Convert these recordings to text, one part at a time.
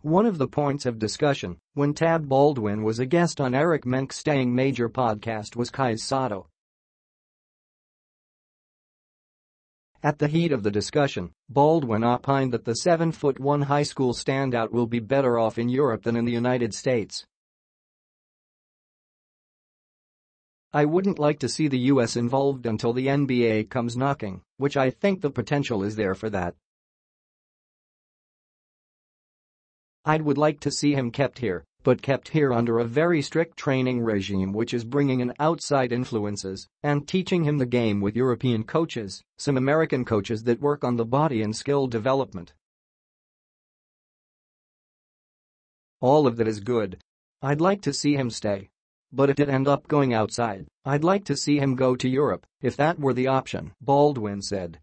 One of the points of discussion when Tab Baldwin was a guest on Erik Menk's Staying Major podcast was Kai Sotto. At the heat of the discussion, Baldwin opined that the 7'1" high school standout will be better off in Europe than in the United States. "I wouldn't like to see the US involved until the NBA comes knocking, which I think the potential is there for that. I would like to see him kept here, but kept here under a very strict training regime which is bringing in outside influences and teaching him the game with European coaches, some American coaches that work on the body and skill development. All of that is good. I'd like to see him stay. But if it end up going outside, I'd like to see him go to Europe, if that were the option," Baldwin said.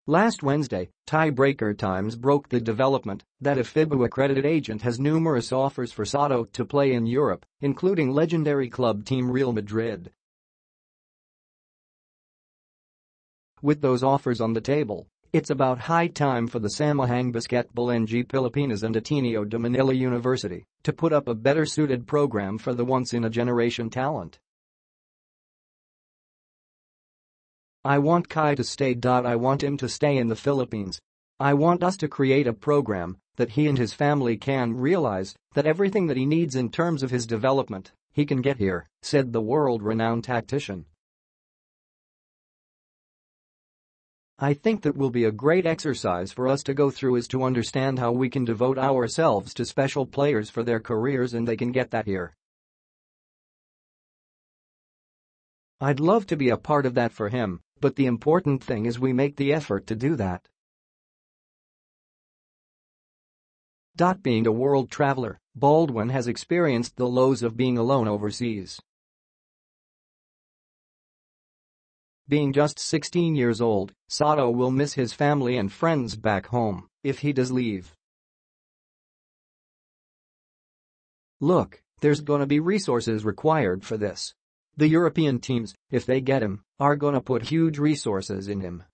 Last Wednesday, Tiebreaker Times broke the development that a FIBA-accredited agent has numerous offers for Sotto to play in Europe, including legendary club team Real Madrid. With those offers on the table, it's about high time for the Samahang Basketbol ng Pilipinas and Ateneo de Manila University to put up a better-suited program for the once-in-a-generation talent. "I want Kai to stay. I want him to stay in the Philippines. I want us to create a program that he and his family can realize that everything that he needs in terms of his development, he can get here," said the world-renowned tactician. "I think that will be a great exercise for us to go through is to understand how we can devote ourselves to special players for their careers and they can get that here. I'd love to be a part of that for him, but the important thing is we make the effort to do that." Being a world traveler, Baldwin has experienced the lows of being alone overseas. Being just 16 years old, Sotto will miss his family and friends back home if he does leave. "Look, there's gonna be resources required for this. The European teams, if they get him, are gonna put huge resources in him.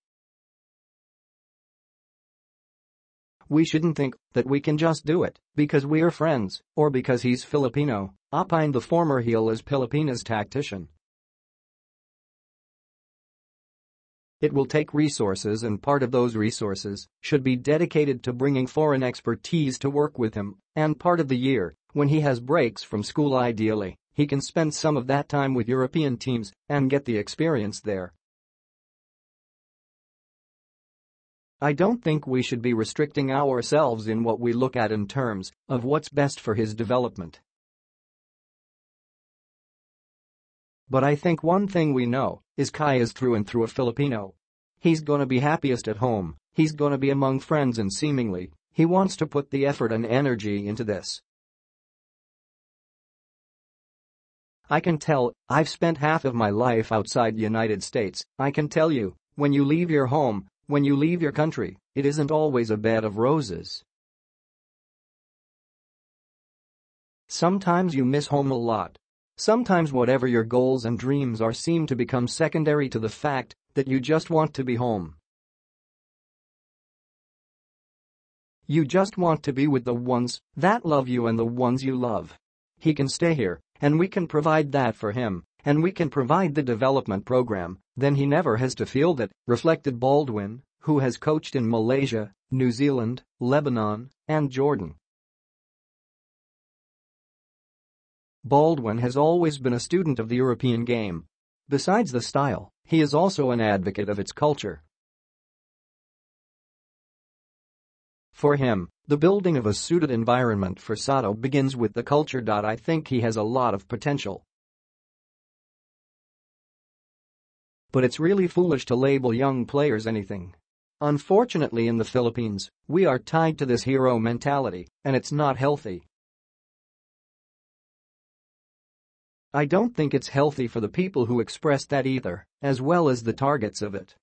We shouldn't think that we can just do it because we are friends or because he's Filipino," opined the former heel as Pilipinas tactician. "It will take resources and part of those resources should be dedicated to bringing foreign expertise to work with him, and part of the year, when he has breaks from school ideally, he can spend some of that time with European teams and get the experience there. I don't think we should be restricting ourselves in what we look at in terms of what's best for his development. But I think one thing we know is Kai is through and through a Filipino. He's gonna be happiest at home, he's gonna be among friends and seemingly, he wants to put the effort and energy into this. I can tell, I've spent half of my life outside the United States. I can tell you, when you leave your home, when you leave your country, it isn't always a bed of roses. Sometimes you miss home a lot. Sometimes whatever your goals and dreams are seem to become secondary to the fact that you just want to be home. You just want to be with the ones that love you and the ones you love. He can stay here, and we can provide that for him, and we can provide the development program, then he never has to feel that," reflected Baldwin, who has coached in Malaysia, New Zealand, Lebanon, and Jordan. Baldwin has always been a student of the European game. Besides the style, he is also an advocate of its culture. For him, the building of a suited environment for Sotto begins with the culture. I think he has a lot of potential. But it's really foolish to label young players anything. Unfortunately, in the Philippines, we are tied to this hero mentality, and it's not healthy. I don't think it's healthy for the people who express that either, as well as the targets of it.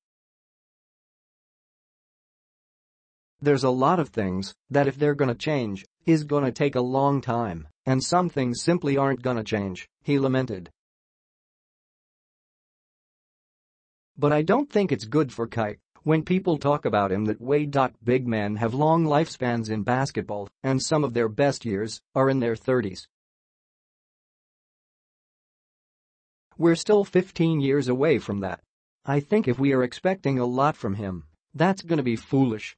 There's a lot of things that if they're gonna change, is gonna take a long time, and some things simply aren't gonna change," he lamented. "But I don't think it's good for Kai. When people talk about him that way. Big men have long lifespans in basketball, and some of their best years are in their 30s. We're still 15 years away from that. I think if we are expecting a lot from him, that's gonna be foolish.